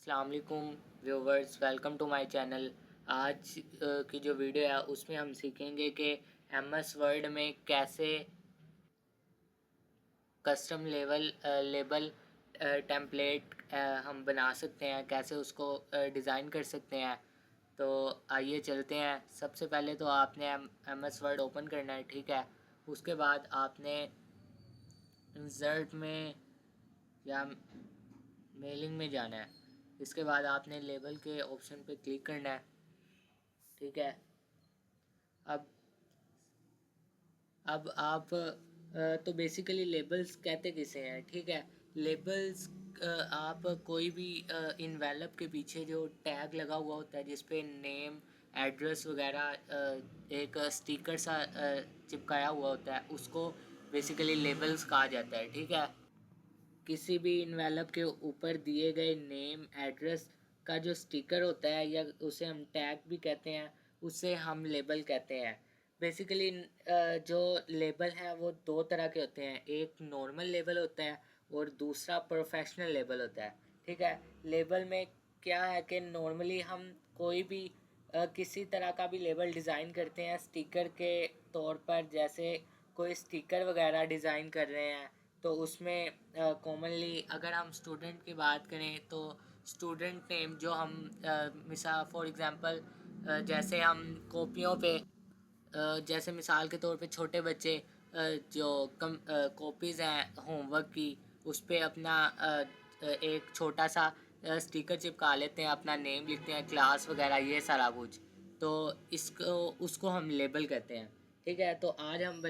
अस्सलाम वालेकुम viewers, welcome to my channel. आज की जो वीडियो है उसमें हम सीखेंगे कि एमएस वर्ड में कैसे कस्टम लेबल टेम्पलेट हम बना सकते हैं, कैसे उसको डिज़ाइन कर सकते हैं। तो आइए चलते हैं। सबसे पहले तो आपने एमएस वर्ड ओपन करना है, ठीक है। उसके बाद आपने इंसर्ट में या मेलिंग में जाना है। इसके बाद आपने लेबल के ऑप्शन पे क्लिक करना है, ठीक है। अब आप तो बेसिकली लेबल्स कहते किसे हैं, ठीक है। लेबल्स आप कोई भी इनवेलप के पीछे जो टैग लगा हुआ होता है जिस पे नेम, एड्रेस वगैरह एक स्टिकर सा चिपकाया हुआ होता है, उसको बेसिकली लेबल्स कहा जाता है, ठीक है। किसी भी इन्वेलप के ऊपर दिए गए नेम, एड्रेस का जो स्टिकर होता है या उसे हम टैग भी कहते हैं, उसे हम लेबल कहते हैं। बेसिकली जो लेबल है वो दो तरह के होते हैं। एक नॉर्मल लेबल होता है और दूसरा प्रोफेशनल लेबल होता है, ठीक है। लेबल में क्या है कि नॉर्मली हम कोई भी किसी तरह का भी लेबल डिज़ाइन करते हैं स्टिकर के तौर पर। जैसे कोई स्टिकर वगैरह डिज़ाइन कर रहे हैं तो उसमें कॉमनली अगर हम स्टूडेंट की बात करें तो स्टूडेंट नेम जो हम मिसाल फॉर एग्ज़ाम्पल जैसे हम कॉपियों पे जैसे मिसाल के तौर पे छोटे बच्चे जो कम कॉपीज़ हैं होमवर्क की, उस पर अपना एक छोटा सा स्टिकर चिपका लेते हैं, अपना नेम लिखते हैं, क्लास वगैरह ये सारा कुछ। तो इसको उसको हम लेबल कहते हैं, ठीक है। तो आज हम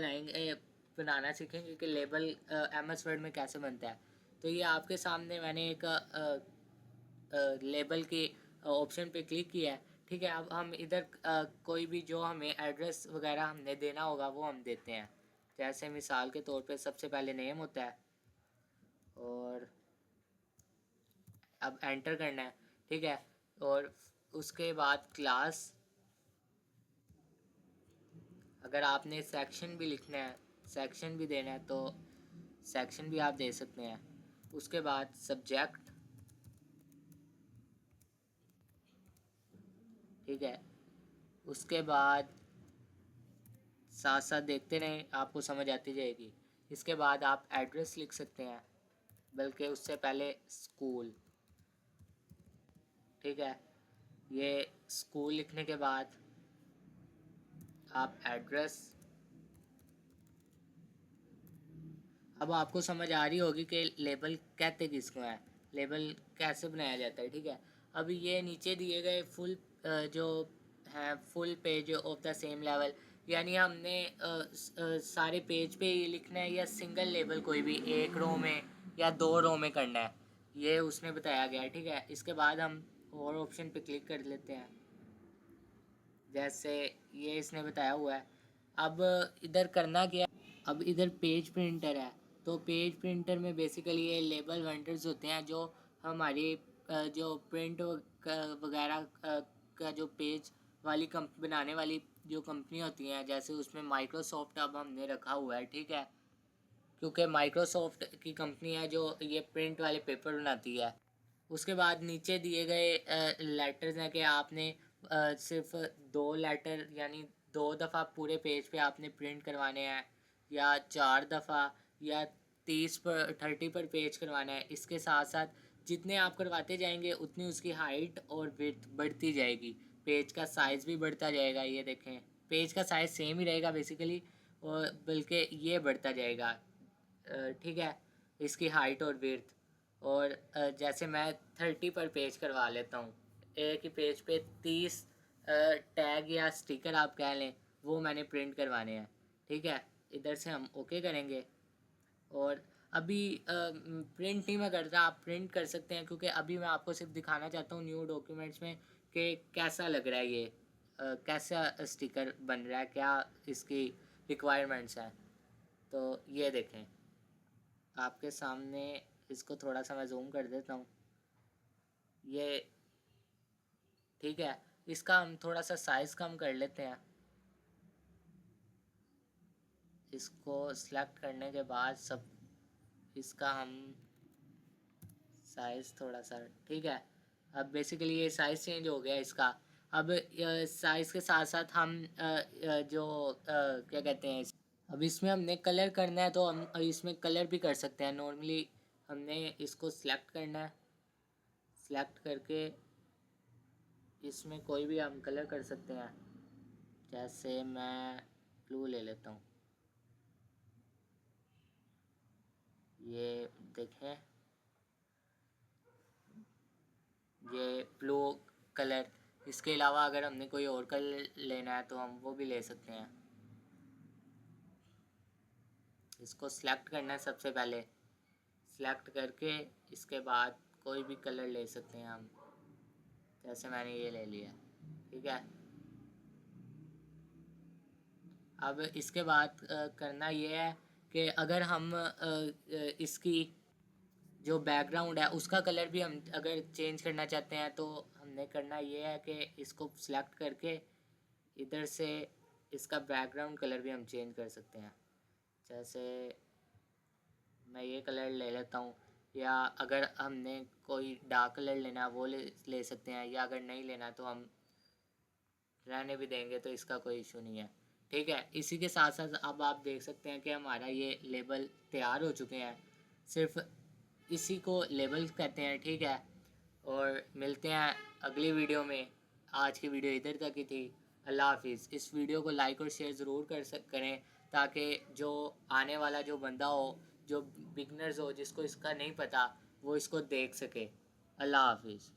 बनाना सीखेंगे कि लेबल एम एस वर्ड में कैसे बनता है। तो ये आपके सामने मैंने एक लेबल के ऑप्शन पे क्लिक किया है, ठीक है। अब हम इधर कोई भी जो हमें एड्रेस वगैरह हमने देना होगा वो हम देते हैं। जैसे मिसाल के तौर पे सबसे पहले नेम होता है और अब एंटर करना है, ठीक है। और उसके बाद क्लास, अगर आपने सेक्शन भी लिखना है, सेक्शन भी देना है तो सेक्शन भी आप दे सकते हैं। उसके बाद सब्जेक्ट, ठीक है। उसके बाद साथ साथ देखते रहें, आपको समझ आती जाएगी। इसके बाद आप एड्रेस लिख सकते हैं, बल्कि उससे पहले स्कूल, ठीक है। ये स्कूल लिखने के बाद आप एड्रेस। अब आपको समझ आ रही होगी कि लेबल कहते किसको है, लेबल कैसे बनाया जाता है, ठीक है। अब ये नीचे दिए गए फुल जो है full page of the same level, यानी हमने सारे पेज पे ये लिखना है या सिंगल लेबल कोई भी एक रो में या दो रो में करना है, ये उसने बताया गया है, ठीक है। इसके बाद हम और ऑप्शन पे क्लिक कर लेते हैं, जैसे ये इसने बताया हुआ है। अब इधर करना क्या है, अब इधर पेज प्रिंटर है। तो पेज प्रिंटर में बेसिकली ये लेबल वेंडर्स होते हैं जो हमारी जो प्रिंट वगैरह का जो पेज वाली बनाने वाली जो कंपनी होती हैं, जैसे उसमें माइक्रोसॉफ्ट अब हमने रखा हुआ है, ठीक है। क्योंकि माइक्रोसॉफ्ट की कंपनी है जो ये प्रिंट वाले पेपर बनाती है। उसके बाद नीचे दिए गए लेटर्स हैं कि आपने सिर्फ दो लेटर यानी दो दफ़ा पूरे पेज पे आपने प्रिंट करवाने हैं, या चार दफ़ा, या 30 पर 30 पर पेज करवाना है। इसके साथ साथ जितने आप करवाते जाएंगे उतनी उसकी हाइट और विड्थ बढ़ती जाएगी, पेज का साइज़ भी बढ़ता जाएगा। ये देखें, पेज का साइज़ सेम ही रहेगा बेसिकली, और बल्कि ये बढ़ता जाएगा, ठीक है, इसकी हाइट और विड्थ। और जैसे मैं 30 पर पेज करवा लेता हूँ, एक ही पेज पे 30 टैग या स्टिकर आप कह लें, वो मैंने प्रिंट करवाने हैं, ठीक है। इधर से हम ओके करेंगे। और अभी प्रिंट नहीं मैं करता, आप प्रिंट कर सकते हैं, क्योंकि अभी मैं आपको सिर्फ दिखाना चाहता हूँ न्यू डॉक्यूमेंट्स में कि कैसा लग रहा है ये, कैसा स्टिकर बन रहा है, क्या इसकी रिक्वायरमेंट्स हैं। तो ये देखें आपके सामने, इसको थोड़ा सा मैं जूम कर देता हूँ, ये ठीक है। इसका हम थोड़ा सा साइज़ कम कर लेते हैं। इसको सिलेक्ट करने के बाद सब इसका हम साइज़ थोड़ा सा, ठीक है, अब बेसिकली ये साइज़ चेंज हो गया इसका। अब साइज़ के साथ साथ हम जो क्या कहते हैं, अब इसमें हमने कलर करना है तो हम इसमें कलर भी कर सकते हैं। नॉर्मली हमने इसको सिलेक्ट करना है, सिलेक्ट करके इसमें कोई भी हम कलर कर सकते हैं। जैसे मैं ब्लू ले लेता हूँ, ये देखें, ये ब्लू कलर। इसके अलावा अगर हमने कोई और कलर लेना है तो हम वो भी ले सकते हैं। इसको सिलेक्ट करना है सबसे पहले, सिलेक्ट करके इसके बाद कोई भी कलर ले सकते हैं हम। जैसे मैंने ये ले लिया, ठीक है। अब इसके बाद करना ये है कि अगर हम इसकी जो बैकग्राउंड है उसका कलर भी हम अगर चेंज करना चाहते हैं तो हमने करना ये है कि इसको सिलेक्ट करके इधर से इसका बैकग्राउंड कलर भी हम चेंज कर सकते हैं। जैसे मैं ये कलर ले लेता हूँ, या अगर हमने कोई डार्क कलर लेना है वो ले सकते हैं, या अगर नहीं लेना तो हम रहने भी देंगे तो इसका कोई इशू नहीं है, ठीक है। इसी के साथ साथ अब आप देख सकते हैं कि हमारा ये लेबल तैयार हो चुके हैं। सिर्फ इसी को लेबल कहते हैं, ठीक है। और मिलते हैं अगली वीडियो में। आज की वीडियो इधर तक ही थी। अल्लाह हाफिज़। इस वीडियो को लाइक और शेयर ज़रूर करें, ताकि जो आने वाला जो बंदा हो, जो बिगनर्स हो, जिसको इसका नहीं पता, वो इसको देख सके। अल्लाह हाफिज़।